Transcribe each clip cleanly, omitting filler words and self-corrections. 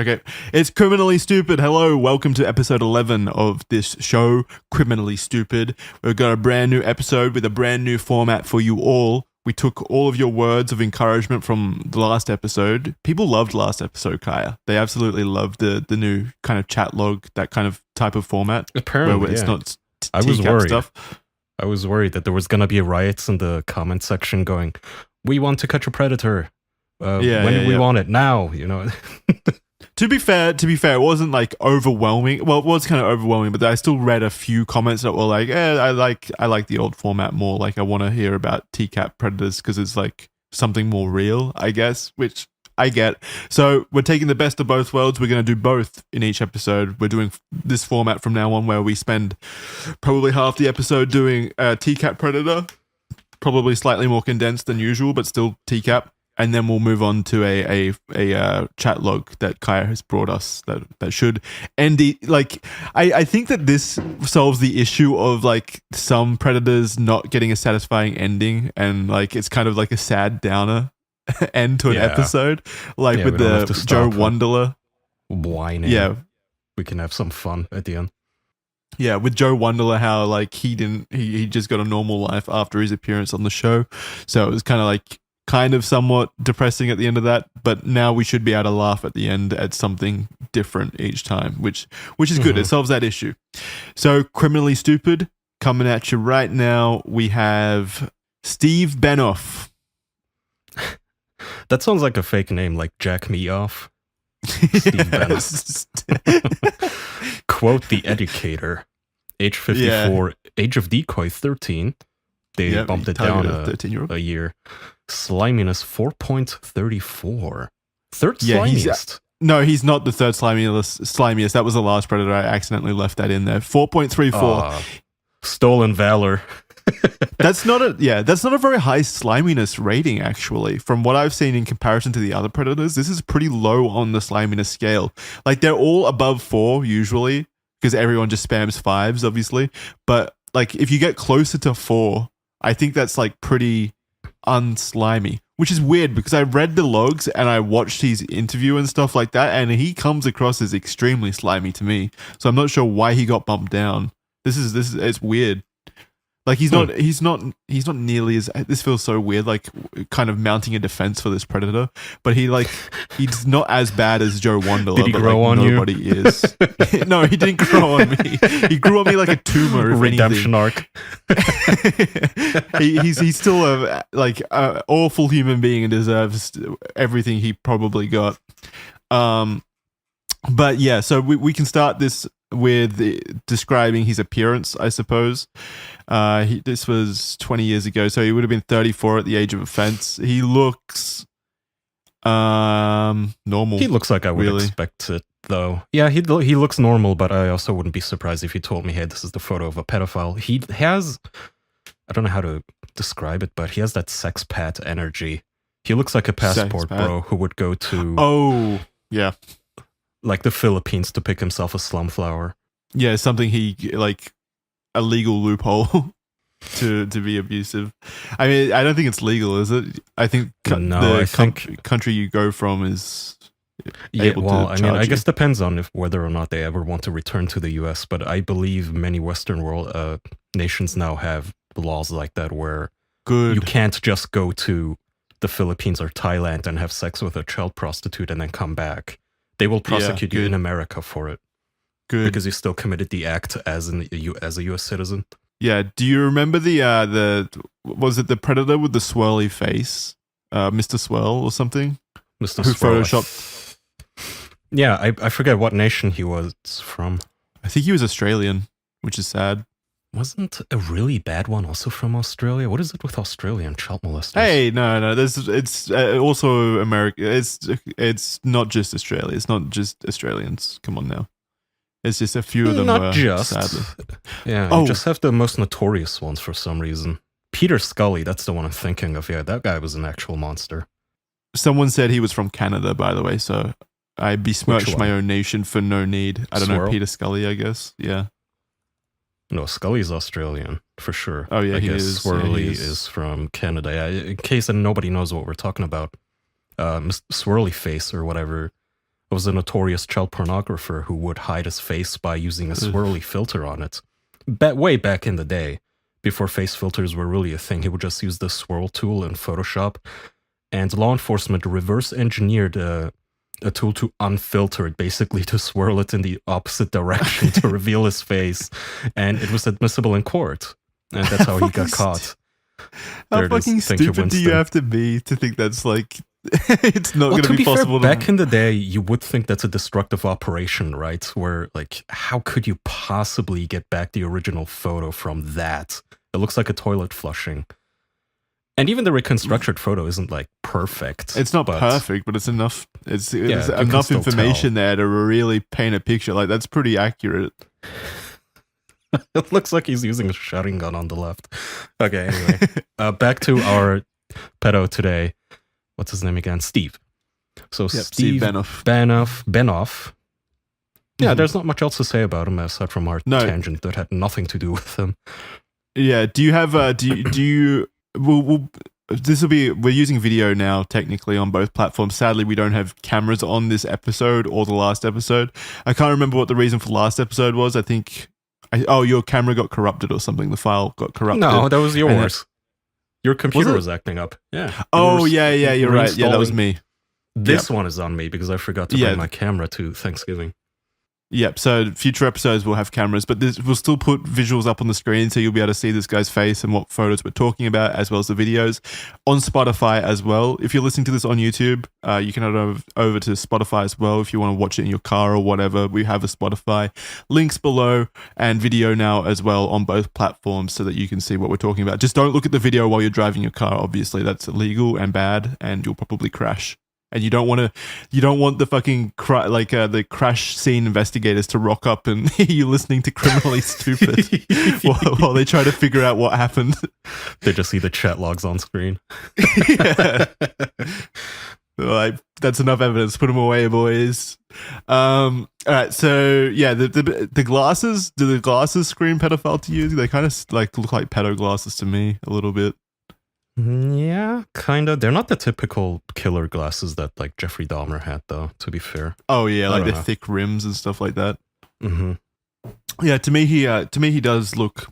Okay. It's Criminally Stupid. Hello, welcome to episode 11 of this show, Criminally Stupid. We've got a brand new episode with a brand new format for you all. We took all of your words of encouragement from the last episode. People loved last episode, Kaya. They absolutely loved the new kind of chat log, that kind of type of format. Apparently, where it's not I was worried. stuff. I was worried that there was going to be riots in the comment section going, we want to catch a predator. When we want it now, you know. To be fair, it wasn't like overwhelming. Well, it was kind of overwhelming, but I still read a few comments that were like, I like the old format more. Like, I want to hear about TCAP predators because it's like something more real, I guess, which I get. So we're taking the best of both worlds. We're going to do both in each episode. We're doing this format from now on where we spend probably half the episode doing TCAP predator, probably slightly more condensed than usual, but still TCAP. And then we'll move on to a chat log that Kaya has brought us that should end I think that this solves the issue of like some predators not getting a satisfying ending, and like it's kind of like a sad downer end to an episode, like with the Joe Wonderler whining. Yeah, we can have some fun at the end. Yeah, with Joe Wonderler, how like he just got a normal life after his appearance on the show, so it was kind of somewhat depressing at the end of that, but now we should be able to laugh at the end at something different each time, which is good. It solves that issue. So, Criminally Stupid, coming at you right now, we have Steve Benoff. That sounds like a fake name, like Jack Me Off. Steve Benoff. Quote the Educator. Age 54, age of decoy 13. They bumped it down a year. Sliminess 4.34. Third slimiest. No, he's not the third slimiest. That was the last predator. I accidentally left that in there. 4.34. Stolen valor. That's not a very high sliminess rating, actually. From what I've seen in comparison to the other predators, this is pretty low on the sliminess scale. Like, they're all above 4 usually, because everyone just spams 5s, obviously. But like, if you get closer to 4, I think that's like pretty unslimy, which is weird because I read the logs and I watched his interview and stuff like that, and he comes across as extremely slimy to me. So I'm not sure why he got bumped down. This is it's weird. Like, he's not nearly as, this feels so weird, like kind of mounting a defense for this predator, but he's not as bad as Joe Wonderler. Did he grow on nobody you? Is. No, he didn't grow on me. He grew on me like a tumor. If Redemption anything. arc. He's still a awful human being and deserves everything he probably got. But yeah, so we can start this with describing his appearance, I suppose. This was 20 years ago, so he would have been 34 at the age of offense. He looks normal. He looks like I would expect it, though. Yeah, he looks normal, but I also wouldn't be surprised if he told me, hey, this is the photo of a pedophile. He has, I don't know how to describe it, but he has that sex pat energy. He looks like a passport bro who would go to... Oh, yeah. Like the Philippines to pick himself a slumflower. Yeah, something a legal loophole to be abusive. I mean, I don't think it's legal, is it? I think country you go from is able to charge you. I guess depends on whether or not they ever want to return to the U.S., but I believe many Western world nations now have laws like that where you can't just go to the Philippines or Thailand and have sex with a child prostitute and then come back. They will prosecute you in America for it. Good. Because you still committed the act as a U.S. citizen. Yeah. Do you remember was it the predator with the swirly face? Mr. Swirl or something? Mr. Who Swirl. photoshopped... Yeah, I forget what nation he was from. I think he was Australian, which is sad. Wasn't a really bad one also from Australia? What is it with Australian child molesters? Hey, no. It's also America. It's not just Australia. It's not just Australians. Come on now. It's just a few of them. Not just. Sadly. Yeah, you just have the most notorious ones for some reason. Peter Scully, that's the one I'm thinking of. Yeah, that guy was an actual monster. Someone said he was from Canada, by the way, so I besmirched my own nation for no need. I don't know, Peter Scully, I guess. Yeah. No, Scully's Australian, for sure. Oh, yeah, I guess Swirly is from Canada. Yeah, in case nobody knows what we're talking about, Swirly Face or whatever was a notorious child pornographer who would hide his face by using a swirly filter on it. Way back in the day, before face filters were really a thing, he would just use the swirl tool in Photoshop. And law enforcement reverse engineered a tool to unfilter it, basically to swirl it in the opposite direction to reveal his face. And it was admissible in court. And that's how he got caught. How fucking stupid do you have to be to think that's like, it's not going to be possible? Fair, back in the day, you would think that's a destructive operation, right? Where, like, how could you possibly get back the original photo from that? It looks like a toilet flushing. And even the reconstructed photo isn't like perfect. It's not perfect, but it's enough. It's enough information there to really paint a picture. Like, that's pretty accurate. It looks like he's using a shotgun gun on the left. Okay, anyway. Back to our pedo today. What's his name again? Steve. So Steve Benoff. Yeah, there's not much else to say about him aside from our tangent that had nothing to do with him. Yeah, do you have, we're using video now technically on both platforms. Sadly, we don't have cameras on this episode or the last episode. I can't remember what the reason for the last episode was. I think, your camera got corrupted or something. The file got corrupted. No, that was yours. Your computer was acting up. Yeah. You're right. Yeah, that was me. This one is on me because I forgot to bring my camera to Thanksgiving. Yep, so future episodes will have cameras, but we'll still put visuals up on the screen so you'll be able to see this guy's face and what photos we're talking about, as well as the videos. On Spotify as well. If you're listening to this on YouTube, you can head over to Spotify as well if you want to watch it in your car or whatever. We have a Spotify. Links below, and video now as well on both platforms so that you can see what we're talking about. Just don't look at the video while you're driving your car, obviously. That's illegal and bad, and you'll probably crash. And you don't want the fucking the crash scene investigators to rock up and hear you listening to Criminally Stupid while they try to figure out what happened. They just see the chat logs on screen. Yeah. Like, that's enough evidence. Put them away, boys. All right. So yeah, the glasses. Do the glasses scream pedophile to you? They kind of like look like pedo glasses to me a little bit. Yeah, kind of. They're not the typical killer glasses that like Jeffrey Dahmer had, though, to be fair. Oh yeah, like the thick rims and stuff like that. Mm-hmm. Yeah, to me he does look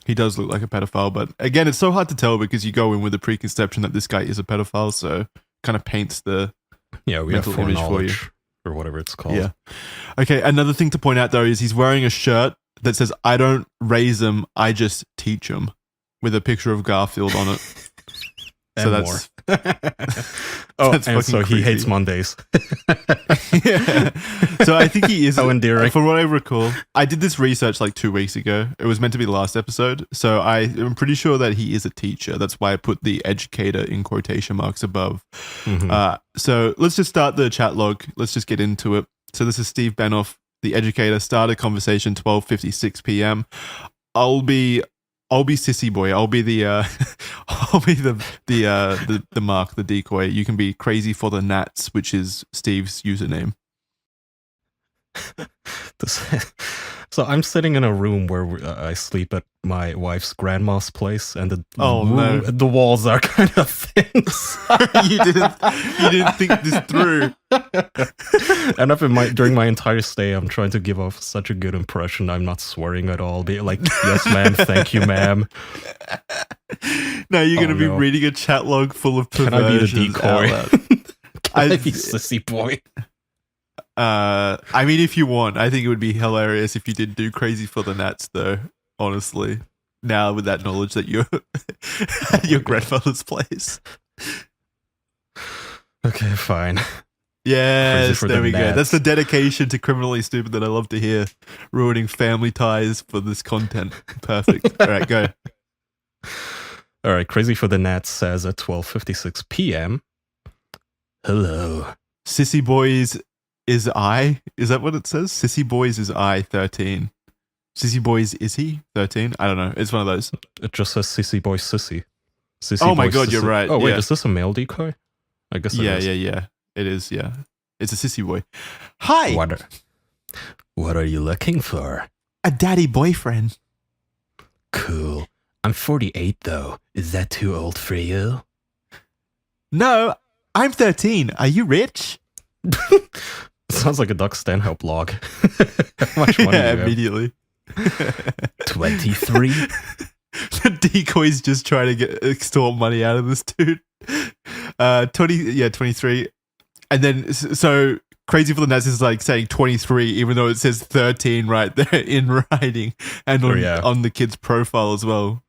like a pedophile, but again, it's so hard to tell because you go in with the preconception that this guy is a pedophile, so kind of paints the we have foreknowledge or whatever it's called. Yeah. Okay, another thing to point out though is he's wearing a shirt that says "I don't raise them, I just teach them," with a picture of Garfield on it. So that's that's and so he hates Mondays. Yeah. So I think he is. How endearing. From what I recall, I did this research like 2 weeks ago. It was meant to be the last episode. So I am pretty sure that he is a teacher. That's why I put the educator in quotation marks above. Mm-hmm. So let's just start the chat log. Let's just get into it. So this is Steve Benoff, the educator. Started conversation 12:56 p.m. I'll be Sissy Boy. I'll be the mark, the decoy. You can be Crazy for the Nats, which is Steve's username. So I'm sitting in a room where I sleep at my wife's grandma's place, and the walls are kind of thin. you didn't think this through. And during my entire stay, I'm trying to give off such a good impression. I'm not swearing at all. Be like, yes, ma'am, thank you, ma'am. No, you're going to be reading a chat log full of perversions. Can I be the decoy? Can I be Sissy Boy? I mean, if you want, I think it would be hilarious if you did do Crazy for the Nats, though, honestly. Now, with that knowledge that you're at your grandfather's place. Okay, fine. Yes, there we go. That's the dedication to Criminally Stupid that I love to hear. Ruining family ties for this content. Perfect. All right, go. All right, Crazy for the Nats says at 12:56 p.m. Hello. Sissy Boys is I? Is that what it says? Sissy Boys is I 13. Sissy Boys is he 13? I don't know. It's one of those. It just says Sissy Boy Sissy. Oh my god, you're right. Oh wait, is this a male decoy? I guess it is. Yeah. It is, yeah. It's a sissy boy. Hi! What are you looking for? A daddy boyfriend. Cool. I'm 48 though. Is that too old for you? No, I'm 13. Are you rich? So sounds like a Doug Stanhope log. How much money? Yeah, immediately. 23. The decoy's just trying to extort money out of this dude. 23. And then, so Crazy for the Nats is like saying 23, even though it says 13 right there in writing and on the kid's profile as well.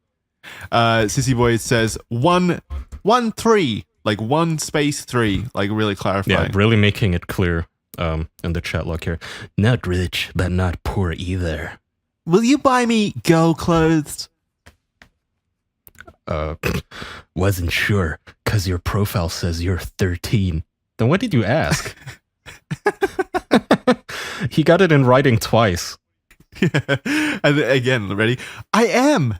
Sissy Boy says 1-3, like 1 space 3, like really clarifying. Yeah, really making it clear in the chat log here. Not rich, but not poor either. Will you buy me girl clothes? Wasn't sure, because your profile says you're 13. Then what did you ask? He got it in writing twice. Yeah. And again, ready? I am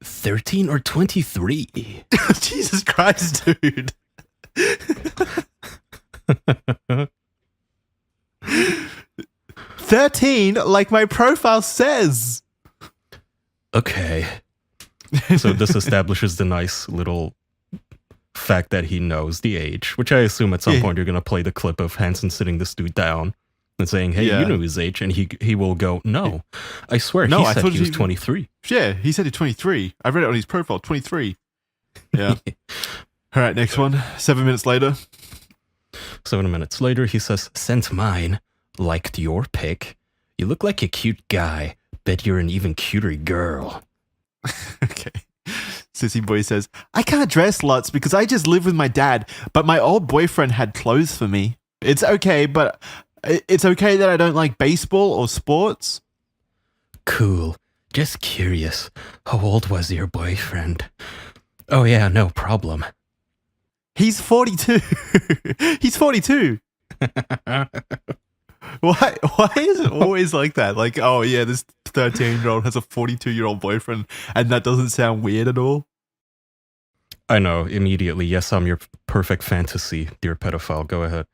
13 or 23? Jesus Christ, dude. 13, like my profile says. Okay. So this establishes the nice little fact that he knows the age, which I assume at some point you're going to play the clip of Hansen sitting this dude down and saying, hey, you know his age, and he will go, no, I swear, he said he was 23. Yeah, he said he's 23. I read it on his profile, 23. Yeah. All right, next one. 7 minutes later. 7 minutes later, he says, sent mine, liked your pic. You look like a cute guy. Bet you're an even cuter girl. Okay. Sissy Boy says, I can't dress lots because I just live with my dad, but my old boyfriend had clothes for me. It's okay, but it's okay that I don't like baseball or sports. Cool. Just curious. How old was your boyfriend? Oh yeah, no problem. He's 42. He's 42. Why is it always like that? Like, oh yeah, this 13-year-old has a 42-year-old boyfriend, and that doesn't sound weird at all? I know, immediately. Yes, I'm your perfect fantasy, dear pedophile. Go ahead.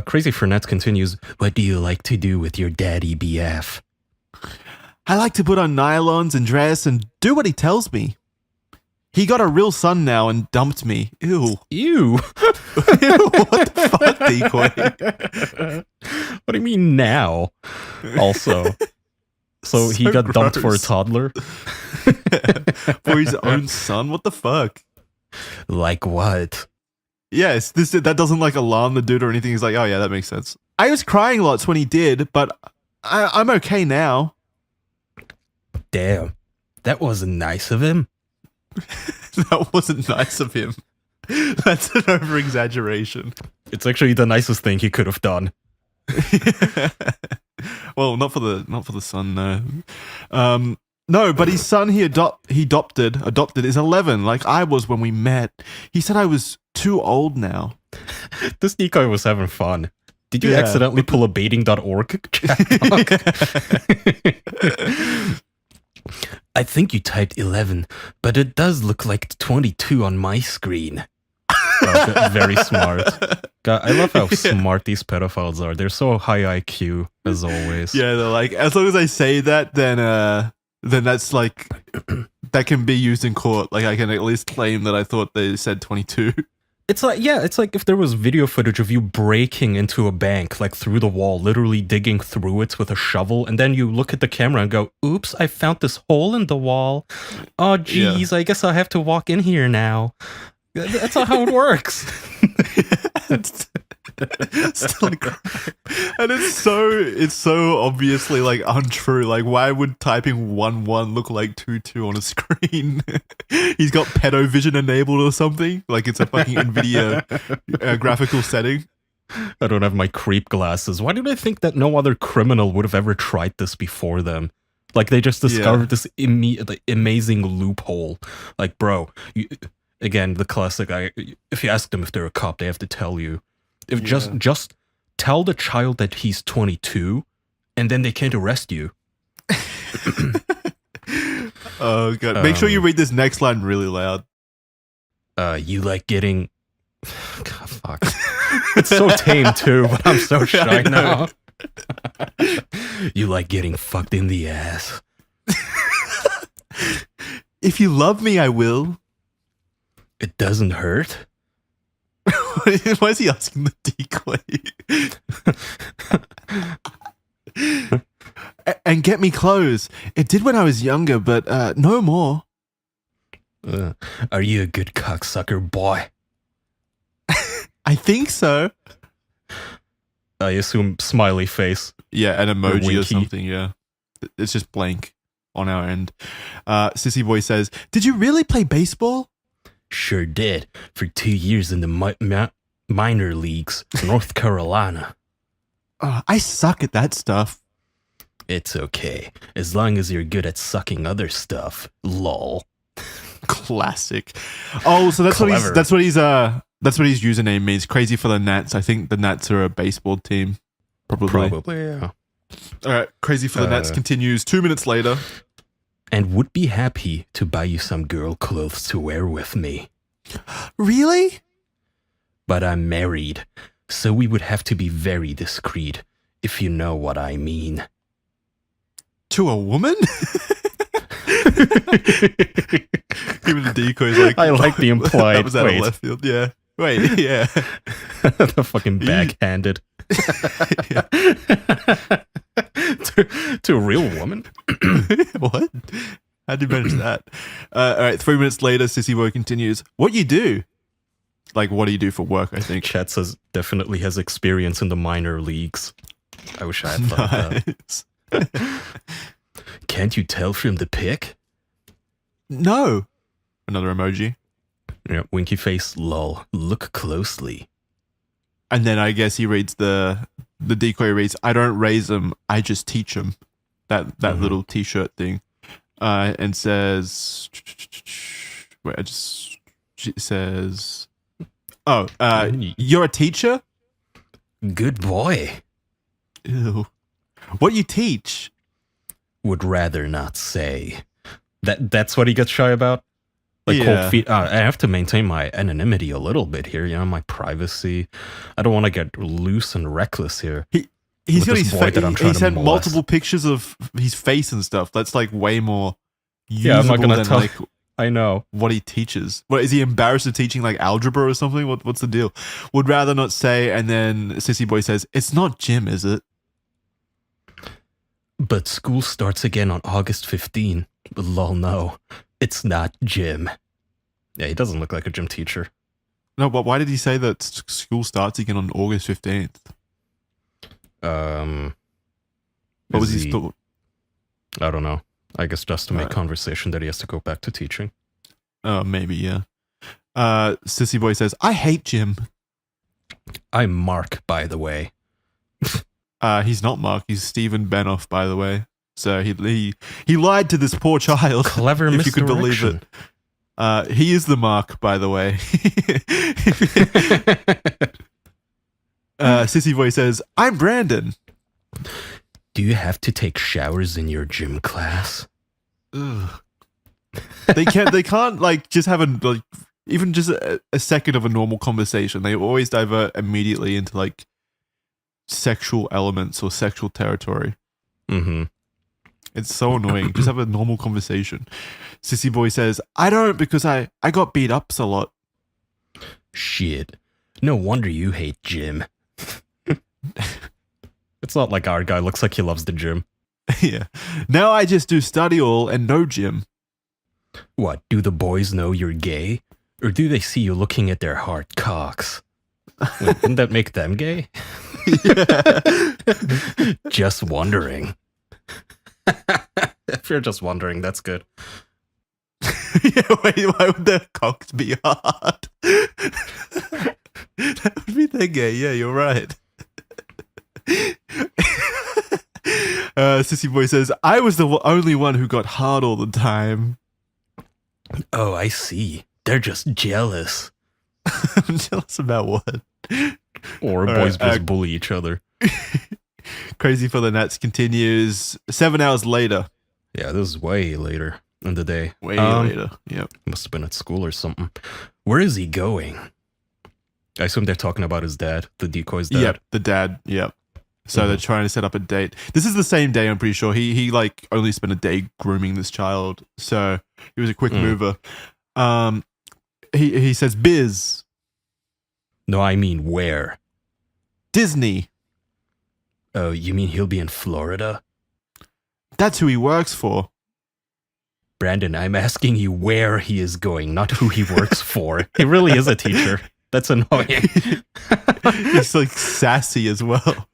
Crazy Fernet continues, what do you like to do with your daddy BF? I like to put on nylons and dress and do what he tells me. He got a real son now and dumped me. Ew. Ew. What the fuck, Decoy? What do you mean now? Also. So he got dumped for a toddler? For his own son? What the fuck? Like what? Yes, that doesn't like alarm the dude or anything. He's like, oh yeah, that makes sense. I was crying lots when he did, but I'm okay now. Damn. That wasn't nice of him. That wasn't nice of him. That's an over-exaggeration. It's actually the nicest thing he could have done. Well, not for the son, no. No, but his son he adopted is 11, like I was when we met. He said I was too old now. This decoy was having fun. Did you accidentally pull a baiting.org chat log? I think you typed 11, but it does look like 22 on my screen. Very smart. God, I love how smart these pedophiles are. They're so high IQ, as always. Yeah, they're like, as long as I say that, then that's like, that can be used in court. Like, I can at least claim that I thought they said 22. It's like if there was video footage of you breaking into a bank, like through the wall, literally digging through it with a shovel, and then you look at the camera and go, oops, I found this hole in the wall. Oh, geez, I guess I'll have to walk in here now. That's not how it works. Still a crime. And it's so obviously like untrue. Like, why would typing 11 look like 22 on a screen? He's got pedo vision enabled or something. Like it's a fucking NVIDIA graphical setting. I don't have my creep glasses. Why did I think that no other criminal would have ever tried this before them? Like they just discovered this amazing loophole. Like, bro, again, the classic. If you ask them if they're a cop, they have to tell you. If just tell the child that he's 22, and then they can't arrest you. Oh god! Make sure you read this next line really loud. You like getting? God, fuck. It's so tame too, but I'm so shy now. You like getting fucked in the ass. If you love me, I will. It doesn't hurt. Why is he asking the decoy? And get me clothes. It did when I was younger, but no more. Are you a good cocksucker, boy? I think so. I assume smiley face. Yeah, an emoji or winky. something, yeah. It's just blank on our end. Sissy Boy says, did you really play baseball? Sure did. For 2 years in the minor leagues, North Carolina. I suck at that stuff. It's okay. As long as you're good at sucking other stuff. Lol. Classic. Oh, so that's Clever. that's what his username means. Crazy for the Nats. I think the Nats are a baseball team. Probably, yeah. All right, Crazy for the Nats continues 2 minutes later. And would be happy to buy you some girl clothes to wear with me. Really? But I'm married, so we would have to be very discreet, if you know what I mean. To a woman? Even the decoy's like, I like the implied. That was out of left field. Yeah. Wait, yeah. The fucking backhanded. to a real woman? What? How'd you manage that? All right, 3 minutes later, Sissy Boy continues. What you do? Like, what do you do for work, I think? Chat says definitely has experience in the minor leagues. I wish I had thought that. Can't you tell from the pic? No. Another emoji. Yeah, winky face, lol. Look closely. And then I guess he reads the decoy reads, I don't raise them, I just teach them. That little t-shirt thing. And says, wait, she says, oh, you're a teacher? Good boy. Ew. What you teach? Would rather not say. That's what he gets shy about? Like Yeah. cold feet. I have to maintain my anonymity a little bit here, my privacy. I don't want to get loose and reckless here. He's got this his boy that I'm he trying to sent molest. multiple pictures of his face and stuff. That's like way more Yeah, I'm usable not gonna than tell. like I know. what he teaches. What is he embarrassed of teaching like algebra or something? What's the deal? Would rather not say, and then Sissy Boy says, it's not gym, is it? But school starts again on August 15. Lol, no. It's not gym. Yeah, he doesn't look like a gym teacher. No, but why did he say that school starts again on August 15th? What was his thought? I don't know. I guess just to make conversation that he has to go back to teaching. Maybe, yeah. Sissy Boy says, I hate gym. I'm Mark, by the way. He's not Mark. He's Steven Benoff, by the way. So he lied to this poor child. Clever if you could believe misdirection. it. He is the Mark, by the way. Sissy Boy says, I'm Brandon. Do you have to take showers in your gym class? Ugh. They can't like just have even just a second of a normal conversation. They always divert immediately into like sexual elements or sexual territory. Mm-hmm. It's so annoying. Just have a normal conversation. Sissy Boy says, I don't because I got beat up a lot. Shit. No wonder you hate gym. It's not like our guy looks like he loves the gym. Yeah. Now I just do study all and no gym. What, do the boys know you're gay? Or do they see you looking at their hard cocks? Wouldn't that make them gay? Just wondering. If you're just wondering, that's good. Yeah, wait, why would their cocks be hard? That would be their gay. Yeah, you're right. Sissy Boy says, I was the only one who got hard all the time. Oh, I see. They're just jealous. I'm jealous about what? Or All boys right, just bully each other. Crazy for the Nats continues 7 hours later. Yeah, this is way later in the day. Way later. Yep. Must have been at school or something. Where is he going? I assume they're talking about his dad, the decoy's dad. Yep, the dad. Yep. So they're trying to set up a date. This is the same day, I'm pretty sure. He like only spent a day grooming this child. So he was a quick mover. He says, Biz. No, I mean where. Disney. Oh, you mean he'll be in Florida? That's who he works for. Brandon, I'm asking you where he is going, not who he works for. He really is a teacher. That's annoying. He's like sassy as well.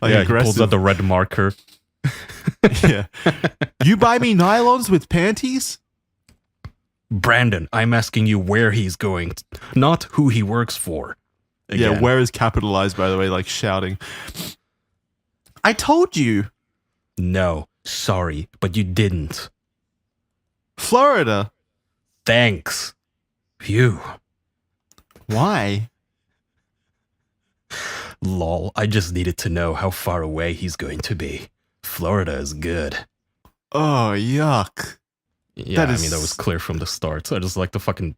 Like yeah, aggressive. he pulls out the red marker. Yeah. You buy me nylons with panties? Brandon, I'm asking you where he's going, not who he works for. Again. Yeah, where is capitalized, by the way, like shouting. I told you. No, sorry, but you didn't. Florida. Thanks. Phew. Why? Lol, I just needed to know how far away he's going to be. Florida is good. Oh, yuck. Yeah, I mean, that was clear from the start. So I just like the fucking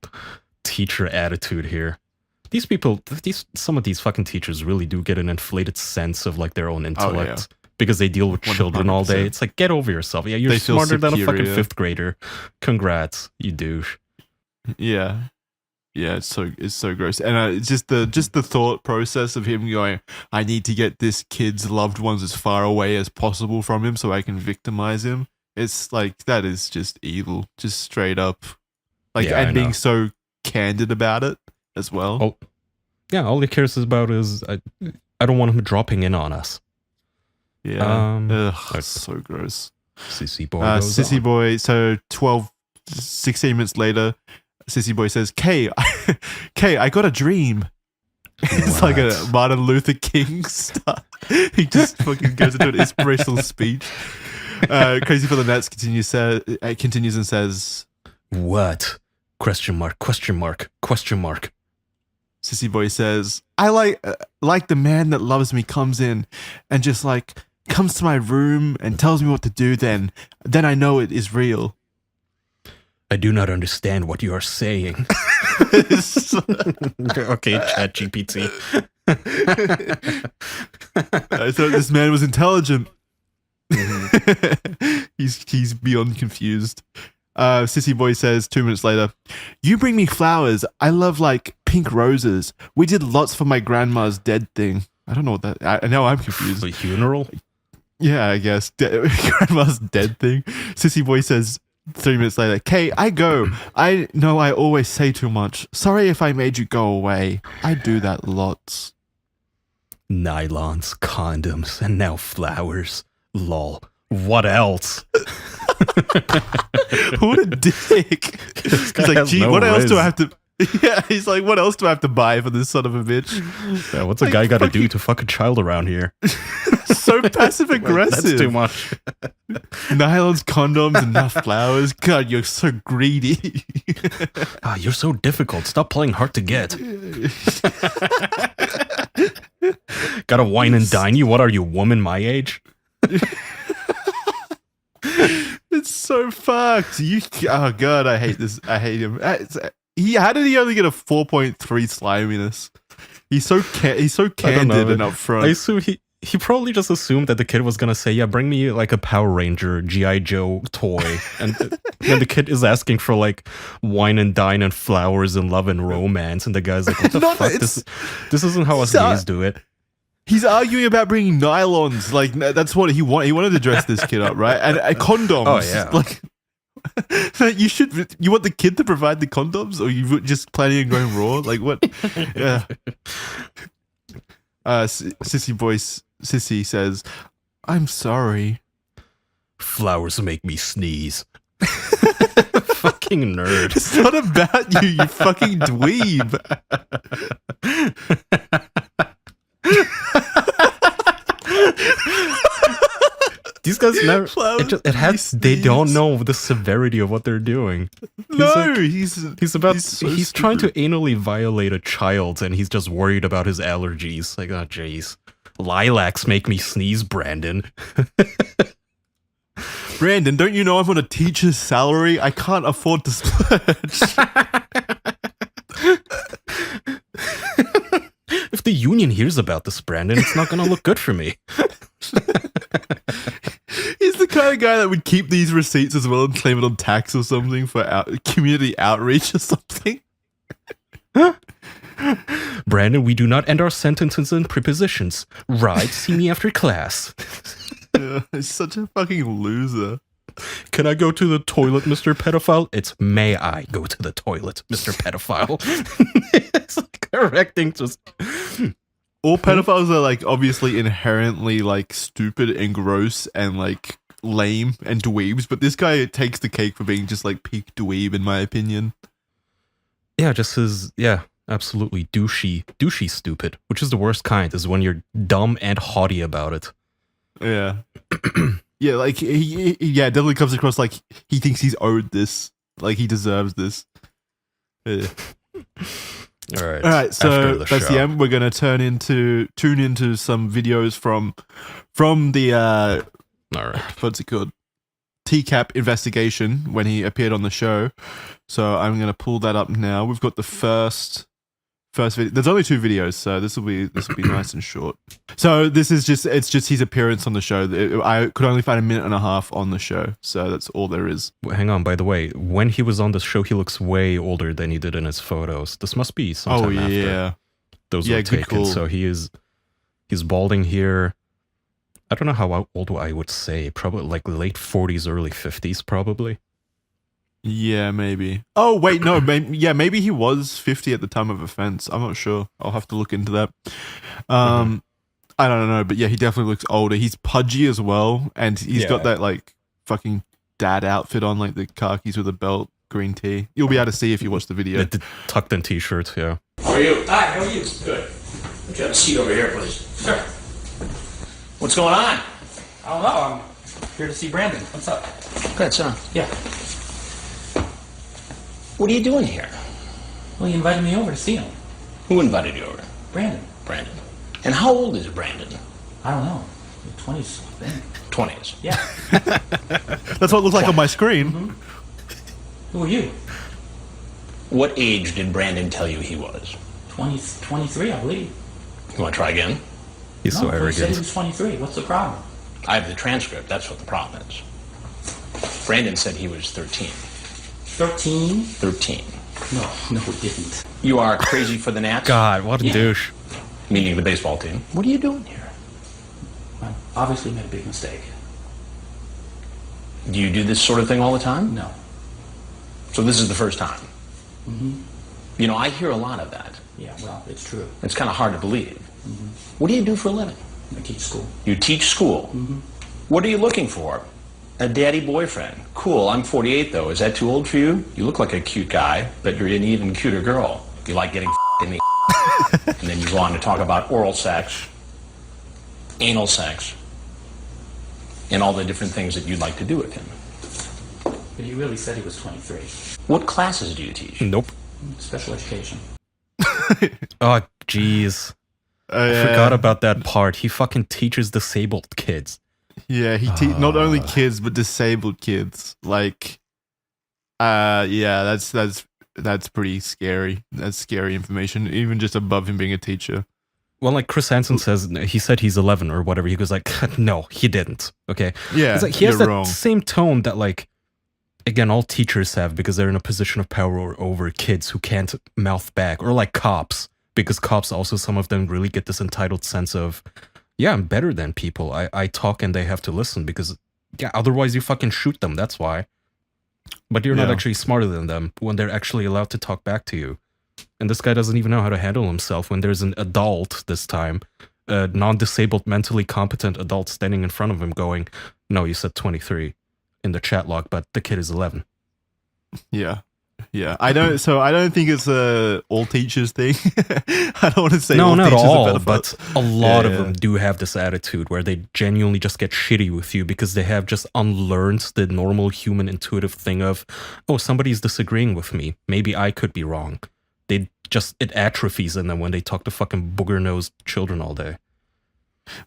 teacher attitude here. These people, some of these fucking teachers really do get an inflated sense of like their own intellect because they deal with children 100%. All day. It's like, get over yourself. Yeah, you're smarter than a fucking fifth grader. Congrats, you douche. Yeah. Yeah, it's so gross, and it's just the thought process of him going, I need to get this kid's loved ones as far away as possible from him so I can victimize him. It's like, that is just evil, just straight up, like, yeah, and being so candid about it as well. Oh, yeah, all he cares about is I don't want him dropping in on us. Yeah, so gross. Sissy boy. Sissy boy. So 16 minutes later. Sissy boy says, Kay, I got a dream. It's like a Martin Luther King stuff. He just fucking goes into an inspirational speech. Crazy for the Nets continues and says, what? Question mark. Sissy boy says, I like the man that loves me comes in and just like comes to my room and tells me what to do, then I know it is real. I do not understand what you are saying. Okay, ChatGPT. I thought this man was intelligent. Mm-hmm. He's beyond confused. Sissy boy says 2 minutes later, you bring me flowers. I love like pink roses. We did lots for my grandma's dead thing. I don't know what that. I know I'm confused. The funeral? Yeah, I guess grandma's dead thing. Sissy boy says 3 minutes later, Kay, I go. I know I always say too much. Sorry if I made you go away. I do that lots. Nylons, condoms, and now flowers. Lol. What else? What a dick. He's like, gee, what else do I have to... Yeah, he's like, what else do I have to buy for this son of a bitch? Yeah, what's a guy got to do to fuck a child around here? So passive aggressive. That's too much. Nylons, condoms, and enough flowers. God, you're so greedy. You're so difficult. Stop playing hard to get. Gotta wine and dine you? What are you, woman my age? It's so fucked. Oh god, I hate this. I hate him. How did he only get a 4.3 sliminess? He's so candid and upfront. I assume he probably just assumed that the kid was gonna say, yeah, bring me like a Power Ranger G.I. Joe toy, and then the kid is asking for like wine and dine and flowers and love and romance, and the guy's like, what the fuck? This isn't how us gays do it. He's arguing about bringing nylons. Like, that's what he wanted. He wanted to dress this kid up, right? And condoms. Oh yeah. Like, you want the kid to provide the condoms, or you just planning on going raw? Like what? Yeah. Sissy says, I'm sorry. Flowers make me sneeze. Fucking nerd. It's not about you, you fucking dweeb. These guys never. They don't know the severity of what they're doing. He's trying to anally violate a child, and he's just worried about his allergies. Like, oh jeez, lilacs make me sneeze, Brandon. Brandon, don't you know I'm on a teacher's salary? I can't afford to splurge. If the union hears about this, Brandon, it's not gonna look good for me. He's the kind of guy that would keep these receipts as well and claim it on tax or something for community outreach or something. Brandon, we do not end our sentences in prepositions. Right, see me after class. He's such a fucking loser. Can I go to the toilet, Mr. Pedophile? It's may I go to the toilet, Mr. Pedophile. It's like correcting just... All pedophiles are like obviously inherently like stupid and gross and like lame and dweebs, but this guy takes the cake for being just like peak dweeb in my opinion. Yeah, just his, absolutely douchey stupid, which is the worst kind, is when you're dumb and haughty about it. Yeah. Yeah, like he definitely comes across like he thinks he's owed this, like he deserves this. Yeah. All right. So that's the end. We're gonna tune into some videos from the all right, what's it called? TCAP investigation when he appeared on the show. So I'm gonna pull that up now. We've got the first video. There's only 2 videos, so this will be nice and short. So this is just his appearance on the show. I could only find 1.5 minutes on the show, so that's all there is. Hang on, by the way, when he was on the show, he looks way older than he did in his photos. This must be sometime after those were taken. Cool. So he's balding here. I don't know how old I would say. Probably like late 40s, early 50s, probably. Yeah, maybe. Oh, wait, no. Maybe he was 50 at the time of offense. I'm not sure. I'll have to look into that. I don't know, but yeah, he definitely looks older. He's pudgy as well, and he's got that like fucking dad outfit on, like the khakis with a belt, green tee. You'll be able to see if you watch the video. The tucked in t-shirts, yeah. How are you? Hi, how are you? Good. Would you have a seat over here, please? Sure. What's going on? I don't know. I'm here to see Brandon. What's up? Good, son. Yeah. What are you doing here? Well, he invited me over to see him. Who invited you over? Brandon. Brandon. And how old is Brandon? I don't know. 20s, I think. 20s? Yeah. That's what it looks like on my screen. Mm-hmm. Who are you? What age did Brandon tell you he was? 23, I believe. You want to try again? He's so arrogant. He said he was 23. What's the problem? I have the transcript. That's what the problem is. Brandon said he was 13. 13? 13. No, he didn't. You are crazy for the Nats? God, what a douche. Meaning the baseball team. What are you doing here? I obviously made a big mistake. Do you do this sort of thing all the time? No. So this is the first time? Mm-hmm. You know, I hear a lot of that. Yeah, well, it's true. It's kind of hard to believe. Mm-hmm. What do you do for a living? I teach school. You teach school? Mm-hmm. What are you looking for? A daddy boyfriend. Cool, I'm 48 though. Is that too old for you? You look like a cute guy, but you're an even cuter girl. You like getting in the and then you go on to talk about oral sex, anal sex, and all the different things that you'd like to do with him. But he really said he was 23. What classes do you teach? Nope. Special education. Oh, jeez. I forgot about that part. He fucking teaches disabled kids. Yeah, he not only kids but disabled kids. Like, yeah, that's pretty scary. That's scary information, even just above him being a teacher. Well, like Chris Hansen says, he said he's 11 or whatever. He goes like, no, he didn't. Okay. Yeah, like, he has that wrong. Same tone that like, again, all teachers have because they're in a position of power over kids who can't mouth back, or like cops, because cops also, some of them really get this entitled sense of, yeah, I'm better than people. I talk and they have to listen because, yeah, otherwise you fucking shoot them. That's why. But you're not actually smarter than them when they're actually allowed to talk back to you. And this guy doesn't even know how to handle himself when there's an adult this time, a non-disabled, mentally competent adult standing in front of him going, no, you said 23 in the chat log, but the kid is 11. Yeah. Yeah, I don't think it's a all teachers thing. I don't want to say no, all not teachers all, are better, but a lot of them do have this attitude where they genuinely just get shitty with you because they have just unlearned the normal human intuitive thing of, oh, somebody's disagreeing with me. Maybe I could be wrong. It atrophies in them when they talk to fucking booger-nosed children all day.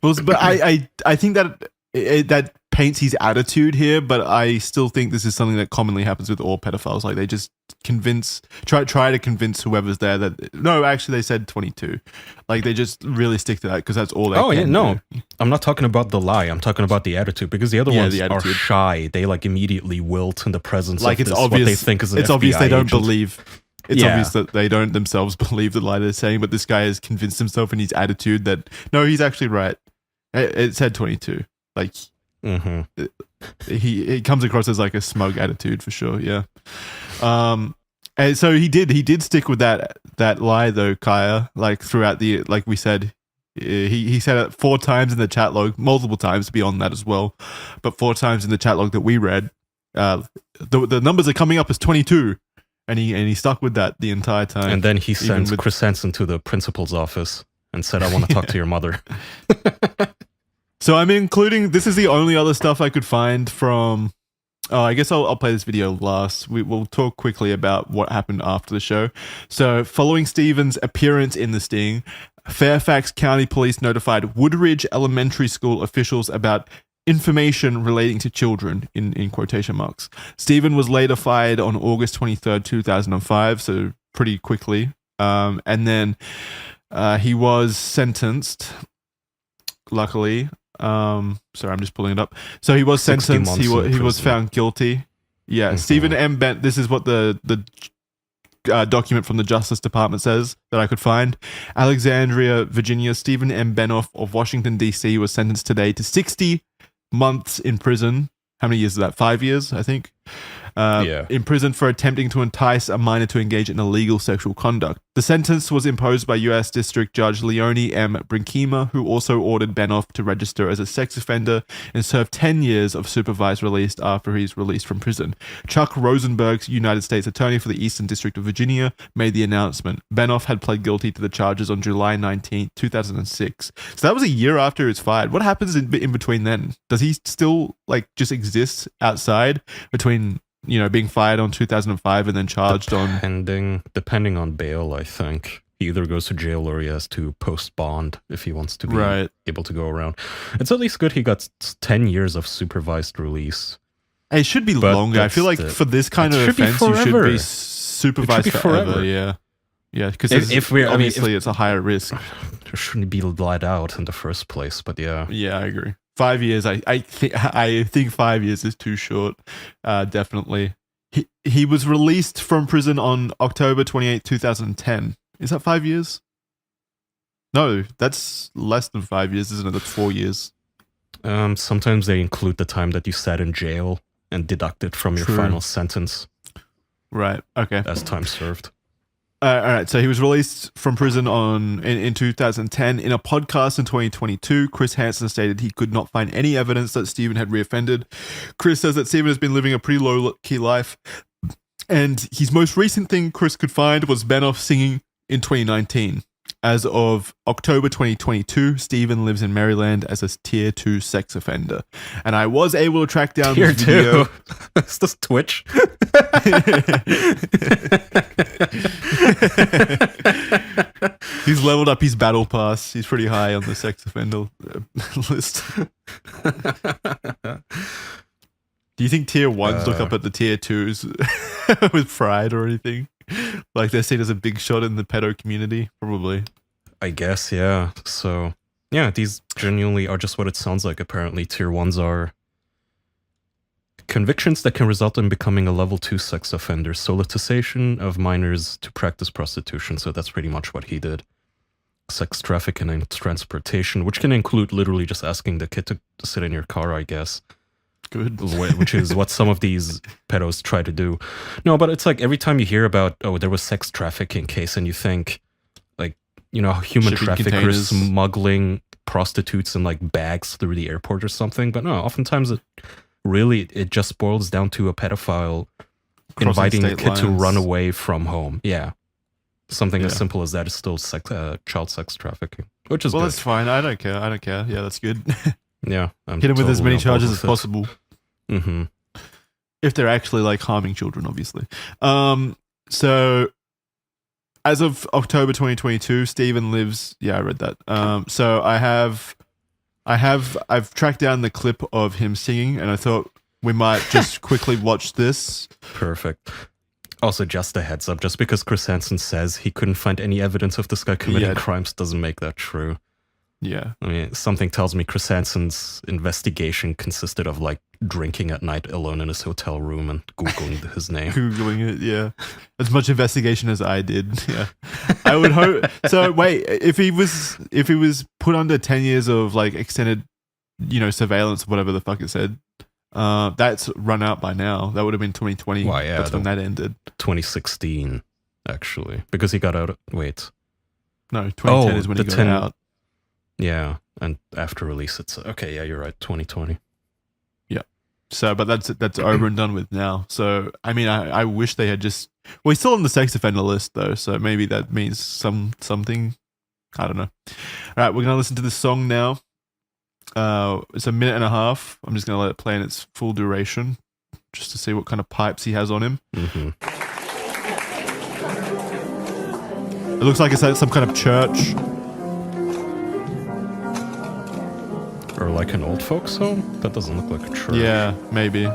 Well, but I think that that paints his attitude here, but I still think this is something that commonly happens with all pedophiles. Like, they just try to convince whoever's there that, no, actually they said 22. Like, they just really stick to that because that's all they can do. I'm not talking about the lie. I'm talking about the attitude, because the other ones are shy. They like immediately wilt in the presence like of it's obvious, what they think is an it's FBI obvious they don't agent. believe. It's Yeah. obvious that they don't themselves believe the lie they're saying, but this guy has convinced himself in his attitude that, no, he's actually right. It said 22. Like, he comes across as like a smug attitude for sure, yeah. And so he did stick with that lie though, Kaya, like throughout the, like we said, he said it 4 times in the chat log, multiple times beyond that as well, but 4 times in the chat log that we read. The numbers are coming up as 22, and he stuck with that the entire time. And then he sent Chris Hansen to the principal's office and said, "I want to talk to your mother." So I'm including, this is the only other stuff I could find from, I guess I'll play this video last. We'll talk quickly about what happened after the show. So following Steven's appearance in the sting, Fairfax County Police notified Woodridge Elementary School officials about information relating to children, in quotation marks. Steven was later fired on August 23rd, 2005, so pretty quickly. And then he was sentenced, luckily. Sorry, I'm just pulling it up. So he was sentenced. He was found guilty. Yeah, Stephen M. Bent. This is what the document from the Justice Department says that I could find. Alexandria, Virginia. Steven M. Benoff of Washington D.C. was sentenced today to 60 months in prison. How many years is that? 5 years, I think. In prison for attempting to entice a minor to engage in illegal sexual conduct. The sentence was imposed by U.S. District Judge Leonie M. Brinkema, who also ordered Benoff to register as a sex offender and serve 10 years of supervised release after he's released from prison. Chuck Rosenberg, United States Attorney for the Eastern District of Virginia, made the announcement. Benoff had pled guilty to the charges on July 19, 2006. So that was a year after he was fired. What happens in between then? Does he still like just exist outside between, you know, being fired on 2005 and then charged depending on bail, I think he either goes to jail or he has to post bond if he wants to be able to go around. It's at least good he got 10 years of supervised release. It should be longer. I feel like for this kind of offense, you should be supervised forever. Yeah, because obviously it's a higher risk. There shouldn't be let out in the first place, but yeah, I agree. 5 years, I think 5 years is too short. Definitely. He was released from prison on October 28, 2010. Is that 5 years? No, that's less than 5 years, isn't it? That's 4 years. Sometimes they include the time that you sat in jail and deduct it from your final sentence. Right. Okay. As time served. All right, so he was released from prison in 2010. In a podcast in 2022, Chris Hansen stated he could not find any evidence that Steven had reoffended. Chris says that Steven has been living a pretty low-key life, and his most recent thing Chris could find was Benoff singing in 2019. As of October 2022, Steven lives in Maryland as a Tier 2 sex offender. And I was able to track down Tier this video. 2? Is this Twitch? He's leveled up his battle pass. He's pretty high on the sex offender list. Do you think Tier 1s look up at the Tier 2s with pride or anything? Like they're seen as a big shot in the pedo community? Probably. I guess, yeah. So, yeah, these genuinely are just what it sounds like. Apparently, Tier 1s are convictions that can result in becoming a level 2 sex offender. Solicitation of minors to practice prostitution. So that's pretty much what he did. Sex trafficking and transportation, which can include literally just asking the kid to sit in your car, I guess. Good. Which is what some of these pedos try to do. No, but it's like every time you hear about, there was sex trafficking case, and you think, like, you know, human traffickers smuggling prostitutes in like bags through the airport or something. But no, oftentimes it just boils down to a pedophile inviting a kid to run away from home. Yeah. Something as simple as that is still child sex trafficking, which is good. That's fine. I don't care. Yeah, that's good. Yeah. Hit him with as many charges as possible. Mm-hmm. If they're actually like harming children, obviously. So as of October 2022, Steven lives. Yeah, I read that. So I've tracked down the clip of him singing, and I thought we might just quickly watch this. Perfect. Also, just a heads up, just because Chris Hansen says he couldn't find any evidence of this guy committing crimes doesn't make that true. Yeah. I mean, something tells me Chris Hansen's investigation consisted of like drinking at night alone in his hotel room and Googling his name. Googling it, yeah. As much investigation as I did. Yeah. I would hope. So wait, if he was put under 10 years of like extended, surveillance, whatever the fuck it said, that's run out by now. That would have been 2020. Well, yeah, that's when that ended. 2016, actually. Because he got out. Wait. No, 2010 is when he got out. Yeah, and after release, it's okay. Yeah, you're right. 2020. Yeah. So, but that's over and done with now. So, I mean, I wish they had just. Well, he's still on the sex offender list though, so maybe that means something. I don't know. All right, we're gonna listen to this song now. It's a minute and a half. I'm just gonna let it play in its full duration, just to see what kind of pipes he has on him. Mm-hmm. It looks like it's at some kind of church. Or like an old folks home? That doesn't look like a church. Yeah, maybe.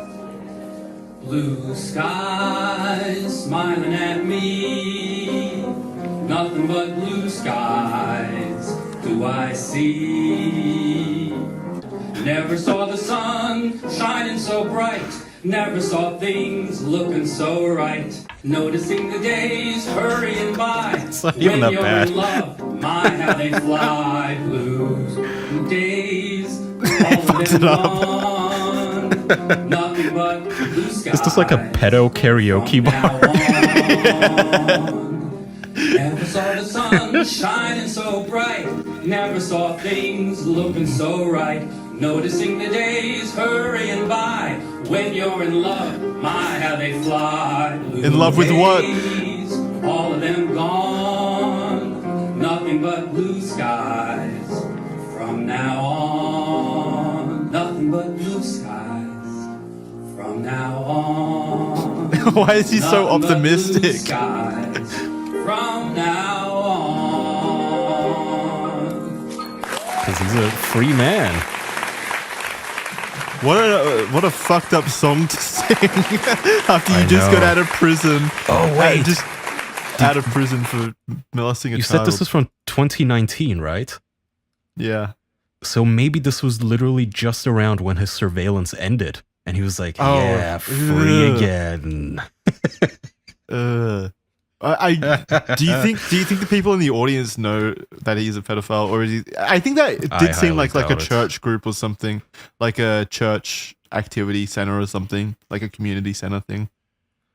Blue skies smiling at me. Nothing but blue skies do I see. Never saw the sun shining so bright. Never saw things looking so right. Noticing the days hurrying by. It's not even that bad. In love, my how they fly. Blues days, all of them gone. Nothing but blue skies. Is this like a pedo karaoke bar? Never saw the sun shining so bright. Never saw things looking so right. Noticing the days hurrying by. When you're in love, my how they fly. Blue in love with days, what? All of them gone. Nothing but blue skies from now on. Nothing but blue skies from now on. Why is he so Nothing but blue optimistic? skies from now on. Because he's a free man. What a fucked up song to sing after you I just know. got out of prison. Oh, wait. Just out of prison for molesting a You child. said this was from 2019, right? Yeah. So maybe this was literally just around when his surveillance ended. And he was like, Oh, yeah, free ugh. again. Do you think the people in the audience know that he's a pedophile, or is he? I think that it I did seem highly like a doubt it. church group or something, like a church activity center or something, like a community center thing.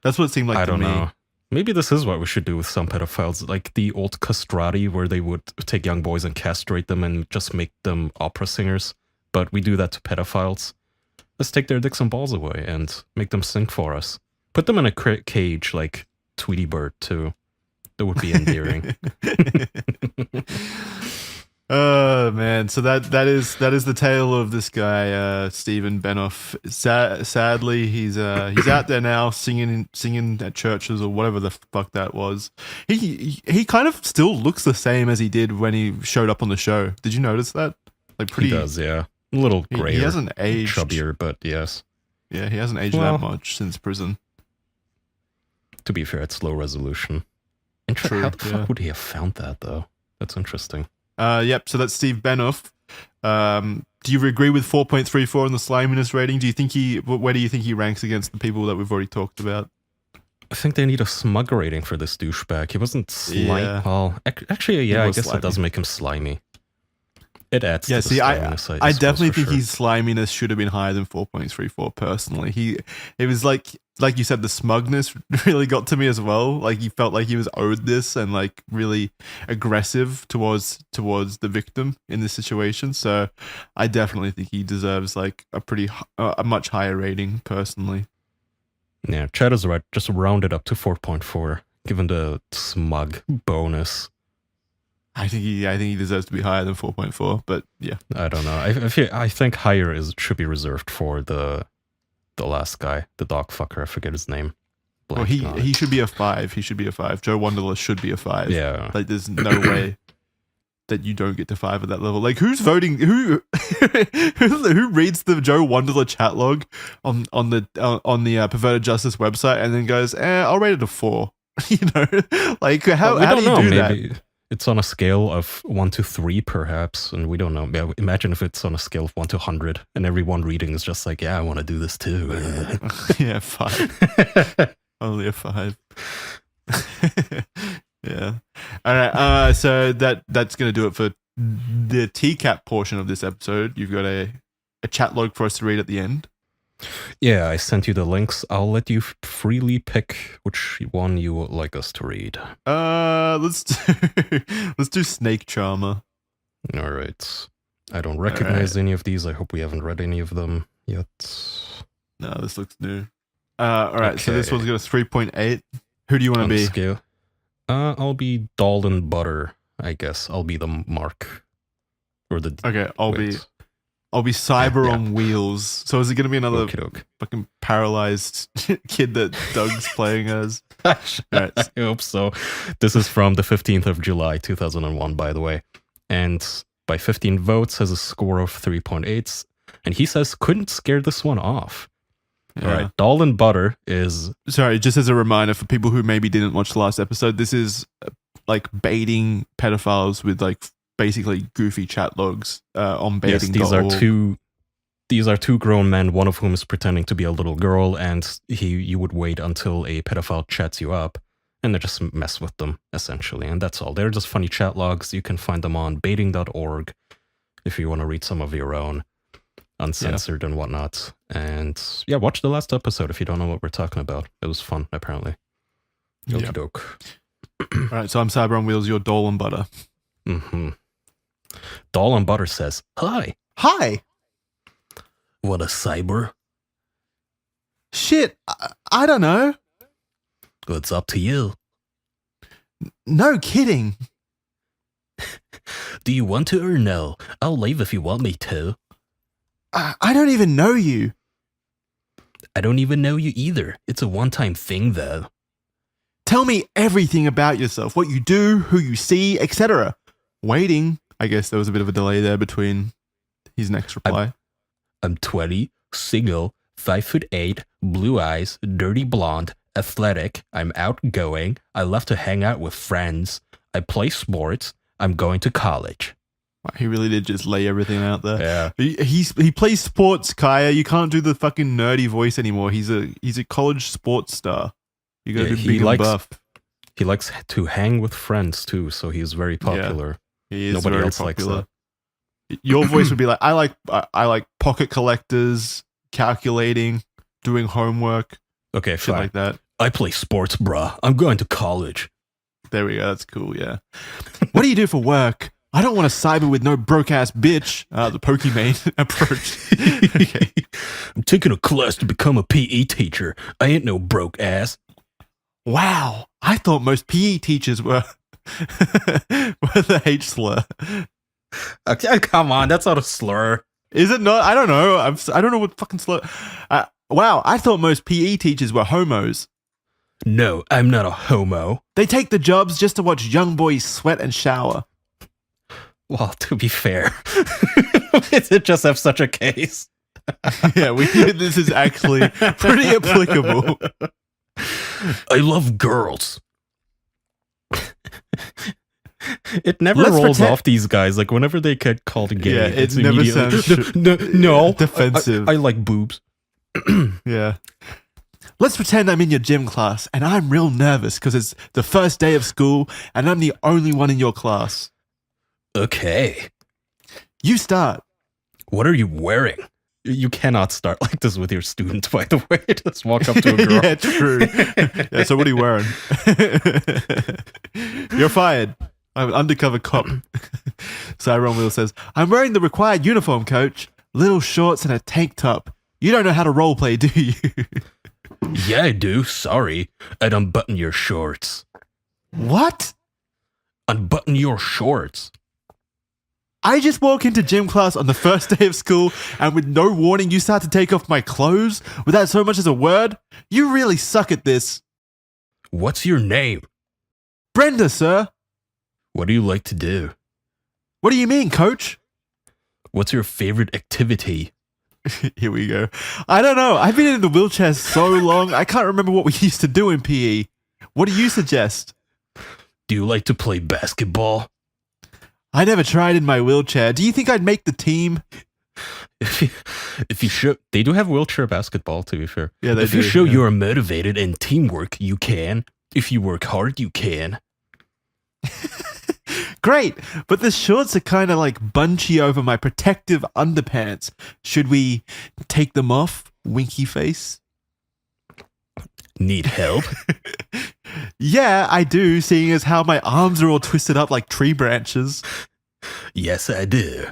That's what it seemed like I to don't me. know. Maybe this is what we should do with some pedophiles, like the old castrati, where they would take young boys and castrate them and just make them opera singers. But we do that to pedophiles. Let's take their dicks and balls away and make them sing for us. Put them in a cage like Tweety Bird too. That would be endearing. Oh man, so that is the tale of this guy, Steven Benoff. Sadly, he's out there now singing at churches or whatever the fuck that was. He kind of still looks the same as he did when he showed up on the show. Did you notice that? Like pretty. He does, yeah. A little grayer. He hasn't aged. Chubbier, but yes. Yeah, he hasn't aged Well, that much since prison. To be fair, it's low resolution. True, How the yeah. fuck would he have found that though? That's interesting. Yep. So that's Steve Benoff. Do you agree with 4.34 on the sliminess rating? Do you think where do you think he ranks against the people that we've already talked about? I think they need a smug rating for this douchebag. He wasn't slimy. Yeah. Well, actually, yeah, I was guess slimy. that does make him slimy. It adds Yeah, to the see, sliminess, I suppose, definitely for think sure. his sliminess should have been higher than 4.34 personally. It was like you said, the smugness really got to me as well. Like he felt like he was owed this and like really aggressive towards the victim in this situation. So I definitely think he deserves like a much higher rating personally. Yeah, Chad is right. Just round it up to 4.4, given the smug bonus. I think he deserves to be higher than 4.4, but yeah. I don't know. I think higher should be reserved for the last guy, the dog fucker. I forget his name. Well, he should be a 5. He should be a 5. Joe Wanderlust should be a 5. Yeah. Like there's no way that you don't get to 5 at that level. Like who's voting? Who reads the Joe Wanderlust chat log on the Perverted Justice website and then goes, I'll rate it a 4. You know, like how do you do that? It's on a scale of 1 to 3, perhaps, and we don't know. Yeah, imagine if it's on a scale of 1 to 100, and everyone reading is just like, yeah, I want to do this too. Yeah, 5. Only a 5. Yeah. All right. So that's going to do it for the TCAP portion of this episode. You've got a chat log for us to read at the end. Yeah, I sent you the links. I'll let you freely pick which one you would like us to read. Let's do Snake Charmer. All right. I don't recognize any of these. I hope we haven't read any of them yet. No, this looks new. All right, so this one's got a 3.8. Who do you want to be? Scale. I'll be Doll and Butter, I guess. I'll be the Mark. Or the Okay, I'll be Cyber on Wheels. So is it going to be another fucking paralyzed kid that Doug's playing as? Right. I hope so. This is from the 15th of July, 2001, by the way. And by 15 votes has a score of 3.8. And he says, couldn't scare this one off. Yeah. All right. Doll and Butter is... Sorry, just as a reminder for people who maybe didn't watch the last episode, this is like baiting pedophiles with like basically goofy chat logs on baiting. Yes, these are two grown men, one of whom is pretending to be a little girl, and you would wait until a pedophile chats you up, and they just mess with them, essentially, and that's all. They're just funny chat logs. You can find them on baiting.org if you want to read some of your own, uncensored and whatnot. And yeah, watch the last episode if you don't know what we're talking about. It was fun, apparently. Okie doke. All right, so I'm Cyber on Wheels, you're Doll and Butter. Mm-hmm. Doll and Butter says, Hi. Hi. What a cyber. Shit, I don't know. It's up to you. No kidding. Do you want to or no? I'll leave if you want me to. I don't even know you. I don't even know you either. It's a one-time thing, though. Tell me everything about yourself, what you do, who you see, etc. Waiting. I guess there was a bit of a delay there between his next reply. I'm 20, single, 5'8", blue eyes, dirty blonde, athletic. I'm outgoing. I love to hang out with friends. I play sports. I'm going to college. He really did just lay everything out there. Yeah. He plays sports, Kaya. You can't do the fucking nerdy voice anymore. He's a college sports star. You gotta do big and buff. He likes to hang with friends too, so he's very popular. Yeah, he is. Nobody very else popular. likes that. Your voice would be like, I like pocket collectors, calculating, doing homework. Okay, shit fine. Like that. I play sports, bruh. I'm going to college. There we go. That's cool. Yeah. What do you do for work? I don't want to cyber with no broke ass bitch. The Pokemon approach. Okay. I'm taking a class to become a PE teacher. I ain't no broke ass. Wow. I thought most PE teachers were the H slur. Okay, come on, that's not a slur. Is it not? I don't know. I don't know what fucking slur. Wow. I thought most PE teachers were homos. No, I'm not a homo. They take the jobs just to watch young boys sweat and shower. Well, to be fair, it just have such a case. Yeah, this is actually pretty applicable. I love girls. It never rolls off these guys. Like whenever they get called gay, yeah, it's never sounds no defensive. I like boobs. Yeah. Let's pretend I'm in your gym class and I'm real nervous because it's the first day of school and I'm the only one in your class. Okay. You start. What are you wearing? You cannot start like this with your students, by the way. Just walk up to a girl. Yeah, true. Yeah, so what are you wearing? You're fired. I'm an undercover cop. Cyron Wheel says, I'm wearing the required uniform, coach. Little shorts and a tank top. You don't know how to roleplay, do you? Yeah, I do. Sorry. I'd unbutton your shorts. What? Unbutton your shorts. I just walk into gym class on the first day of school and with no warning you start to take off my clothes without so much as a word? You really suck at this. What's your name? Brenda, sir. What do you like to do? What do you mean, coach? What's your favorite activity? Here we go. I don't know. I've been in the wheelchair so long, I can't remember what we used to do in PE. What do you suggest? Do you like to play basketball? I never tried in my wheelchair. Do you think I'd make the team? If you show, they do have wheelchair basketball, to be fair. Yeah, if you show you are motivated and teamwork, you can. If you work hard, you can. Great, but the shorts are kind of like bunchy over my protective underpants. Should we take them off, winky face? Need help? Yeah, I do, seeing as how my arms are all twisted up like tree branches. Yes, I do.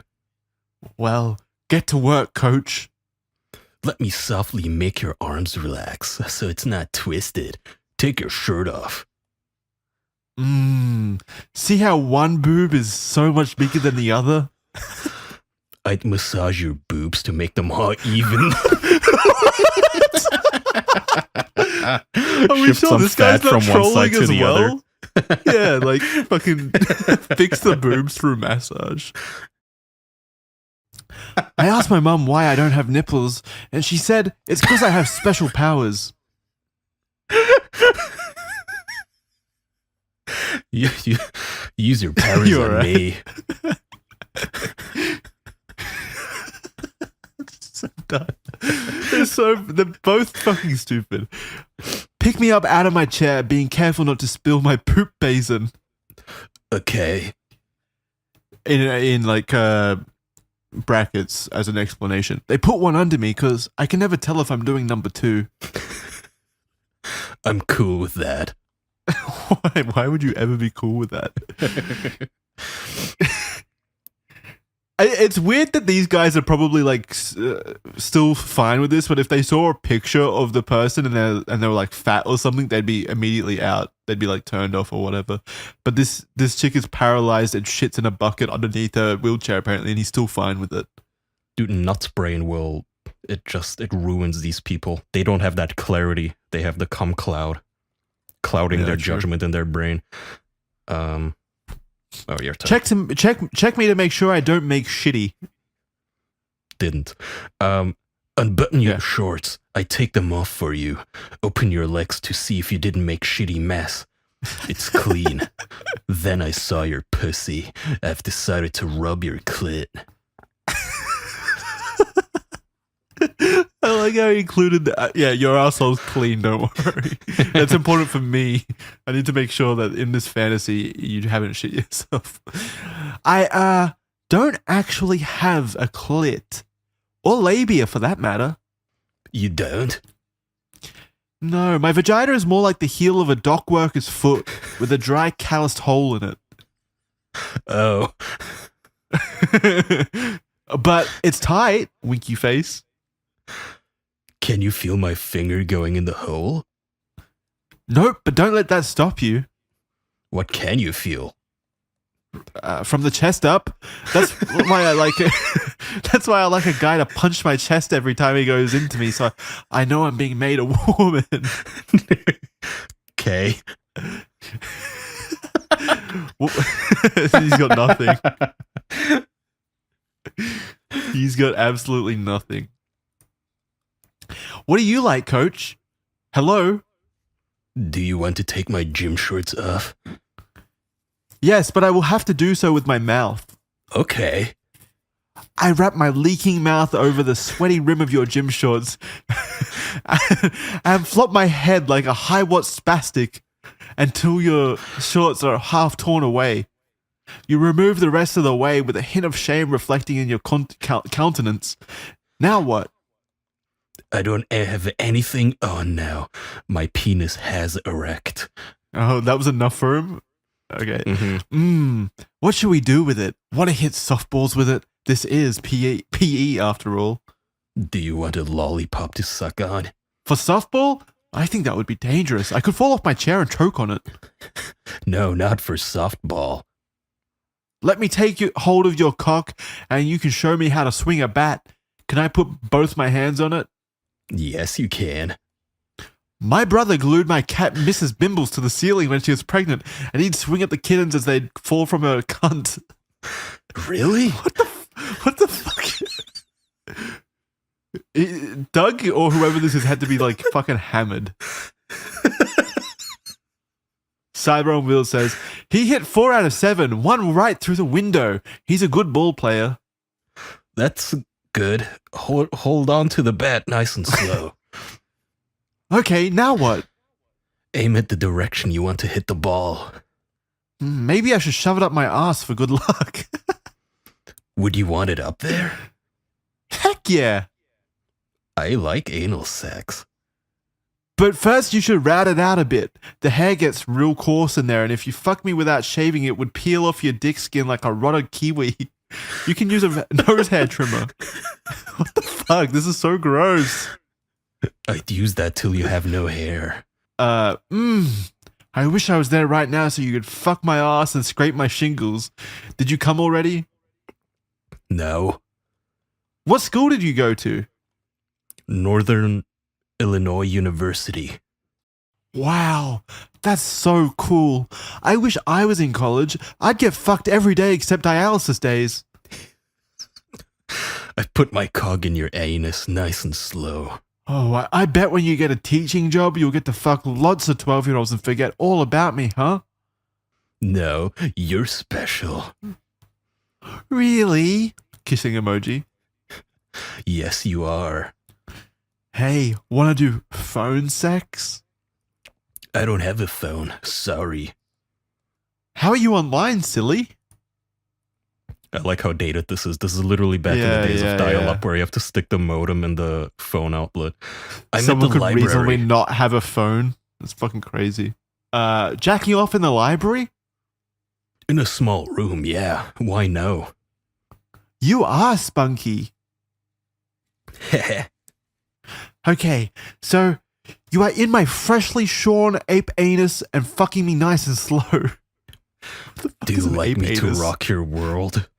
Well, get to work, coach. Let me softly make your arms relax so it's not twisted. Take your shirt off. See how one boob is so much bigger than the other? I'd massage your boobs to make them all even. Are we sure this guy's not trolling as well? Yeah, like fucking fix the boobs through massage. I asked my mum why I don't have nipples, and she said it's because I have special powers. You use your powers You're on right. me. So done. They're both fucking stupid. Pick me up out of my chair, being careful not to spill my poop basin. Okay. In like brackets as an explanation. They put one under me because I can never tell if I'm doing number 2. I'm cool with that. Why would you ever be cool with that? It's weird that these guys are probably like still fine with this, but if they saw a picture of the person and they were like fat or something, they'd be immediately out. They'd be like turned off or whatever. But this chick is paralyzed and shits in a bucket underneath a wheelchair apparently, and he's still fine with it. Dude, nuts brain it ruins these people. They don't have that clarity. They have the cum cloud clouding their judgment in their brain. Oh, you're check me to make sure I don't make shitty. Didn't. Unbutton your shorts. I take them off for you. Open your legs to see if you didn't make shitty mess. It's clean. Then I saw your pussy. I've decided to rub your clit. I like how he included your asshole's clean, don't worry. That's important for me. I need to make sure that in this fantasy you haven't shit yourself. I don't actually have a clit. Or labia for that matter. You don't? No, my vagina is more like the heel of a dock worker's foot with a dry calloused hole in it. Oh. But it's tight, winky face. Can you feel my finger going in the hole? Nope, but don't let that stop you. What can you feel? From the chest up. That's why I like it. That's why I like a guy to punch my chest every time he goes into me, so I know I'm being made a woman. Okay. He's got nothing. He's got absolutely nothing. What do you like, coach? Hello? Do you want to take my gym shorts off? Yes, but I will have to do so with my mouth. Okay. I wrap my leaking mouth over the sweaty rim of your gym shorts and flop my head like a high-watt spastic until your shorts are half torn away. You remove the rest of the way with a hint of shame reflecting in your countenance. Now what? I don't have anything on now. My penis has erect. Oh, that was enough for him? Okay. What should we do with it? Want to hit softballs with it? This is PE after all. Do you want a lollipop to suck on? For softball? I think that would be dangerous. I could fall off my chair and choke on it. No, not for softball. Let me take hold of your cock and you can show me how to swing a bat. Can I put both my hands on it? Yes, you can. My brother glued my cat Mrs. Bimbles to the ceiling when she was pregnant, and he'd swing at the kittens as they'd fall from her cunt. Really? What the fuck? Doug or whoever this is had to be like fucking hammered. Cyber on Wheels says, he hit 4 out of 7, one right through the window. He's a good ball player. That's good. Hold on to the bat nice and slow. Okay, now what? Aim at the direction you want to hit the ball. Maybe I should shove it up my ass for good luck. Would you want it up there? Heck yeah. I like anal sex. But first you should rat it out a bit. The hair gets real coarse in there, and if you fuck me without shaving, it would peel off your dick skin like a rotted kiwi. You can use a nose hair trimmer. What the fuck? This is so gross. I'd use that till you have no hair. I wish I was there right now so you could fuck my ass and scrape my shingles. Did you come already? No. What school did you go to? Northern Illinois University. Wow, that's so cool. I wish I was in college. I'd get fucked every day except dialysis days. I put my cog in your anus nice and slow. Oh, I bet when you get a teaching job, you'll get to fuck lots of 12-year-olds and forget all about me, huh? No, you're special. Really? Kissing emoji. Yes, you are. Hey, wanna do phone sex? I don't have a phone. Sorry. How are you online, silly? I like how dated this is. This is literally back in the days of dial-up where you have to stick the modem in the phone outlet. I'm Someone at the could library. reasonably not have a phone. That's fucking crazy. Jacking off in the library? In a small room, yeah. Why no? You are spunky. Okay, so you are in my freshly shorn ape anus and fucking me nice and slow. Do you like me to rock your world?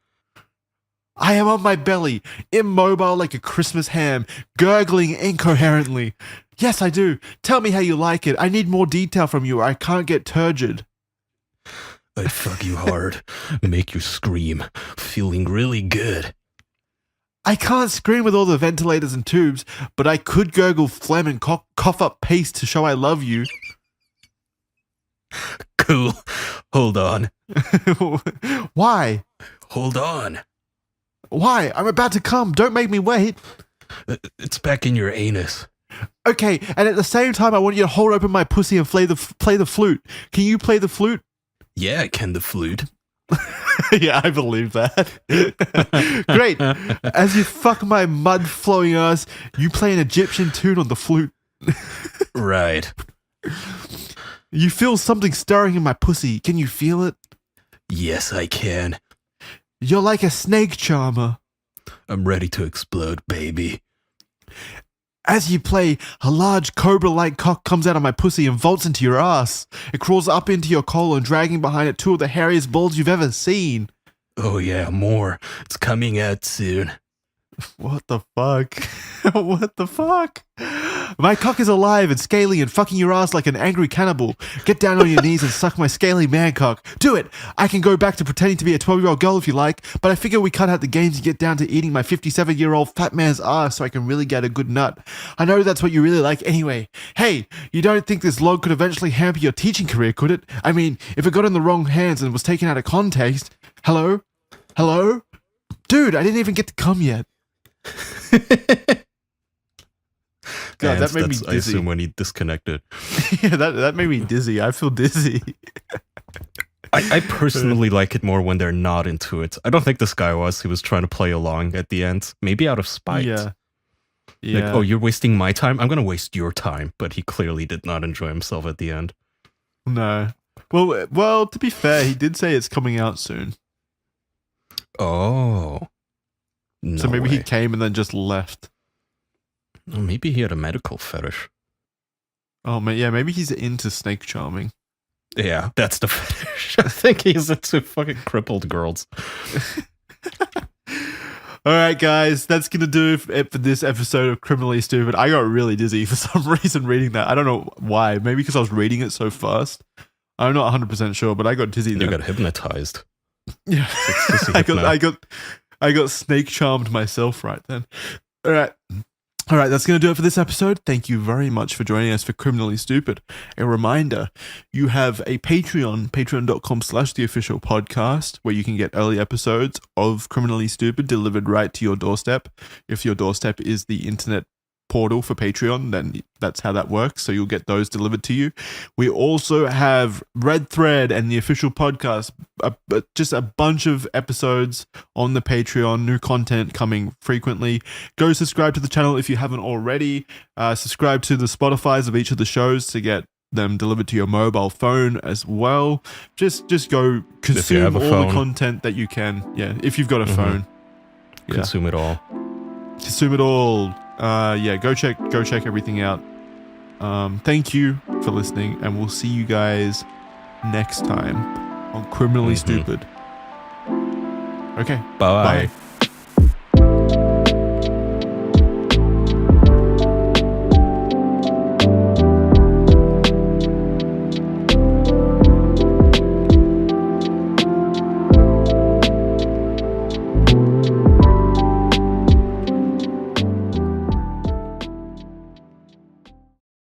I am on my belly, immobile like a Christmas ham, gurgling incoherently. Yes, I do. Tell me how you like it. I need more detail from you or I can't get turgid. I'd fuck you hard, make you scream, feeling really good. I can't scream with all the ventilators and tubes, but I could gurgle phlegm and cough up paste to show I love you. Cool. Hold on. Why? Hold on. Why? I'm about to come. Don't make me wait. It's back in your anus. Okay, and at the same time, I want you to hold open my pussy and play the flute. Can you play the flute? Yeah, I can the flute. Yeah, I believe that. Great. As you fuck my mud-flowing ass, you play an Egyptian tune on the flute. Right. You feel something stirring in my pussy. Can you feel it? Yes, I can. You're like a snake charmer. I'm ready to explode, baby. As you play, a large cobra-like cock comes out of my pussy and vaults into your ass. It crawls up into your colon, dragging behind it 2 of the hairiest balls you've ever seen. Oh yeah, more. It's coming out soon. What the fuck? What the fuck? My cock is alive and scaly and fucking your ass like an angry cannibal. Get down on your knees and suck my scaly man cock. Do it! I can go back to pretending to be a 12-year-old girl if you like, but I figure we cut out the games and get down to eating my 57-year-old fat man's ass so I can really get a good nut. I know that's what you really like anyway. Hey, you don't think this log could eventually hamper your teaching career, could it? I mean, if it got in the wrong hands and was taken out of context. Hello? Hello? Dude, I didn't even get to come yet. God, that made me dizzy. I assume when he disconnected. Yeah, that made me dizzy. I feel dizzy. I personally like it more when they're not into it. I don't think this guy was. He was trying to play along at the end. Maybe out of spite. Yeah. Like, oh, you're wasting my time? I'm going to waste your time. But he clearly did not enjoy himself at the end. No. Well, to be fair, he did say it's coming out soon. Oh. No so maybe way. he came and then just left. Well, maybe he had a medical fetish. Oh, yeah, maybe he's into snake charming. Yeah, that's the fetish. I think he's into fucking crippled girls. All right, guys, that's going to do it for this episode of Criminally Stupid. I got really dizzy for some reason reading that. I don't know why. Maybe because I was reading it so fast. I'm not 100% sure, but I got dizzy. You got hypnotized. Yeah. I got snake charmed myself right then. All right. All right, that's going to do it for this episode. Thank you very much for joining us for Criminally Stupid. A reminder, you have a Patreon, patreon.com/theofficialpodcast, where you can get early episodes of Criminally Stupid delivered right to your doorstep. If your doorstep is the internet portal for Patreon, then that's how that works. So you'll get those delivered to you. We also have Red Thread and the official podcast, just a bunch of episodes on the Patreon, new content coming frequently. Go subscribe to the channel if you haven't already. Subscribe to the Spotifys of each of the shows to get them delivered to your mobile phone as well. Just go consume all the content that you can. Yeah, if you've got a phone. Yeah. Consume it all. Consume it all. Go check everything out. Thank you for listening, and we'll see you guys next time on Criminally Stupid. Okay. Bye. Bye.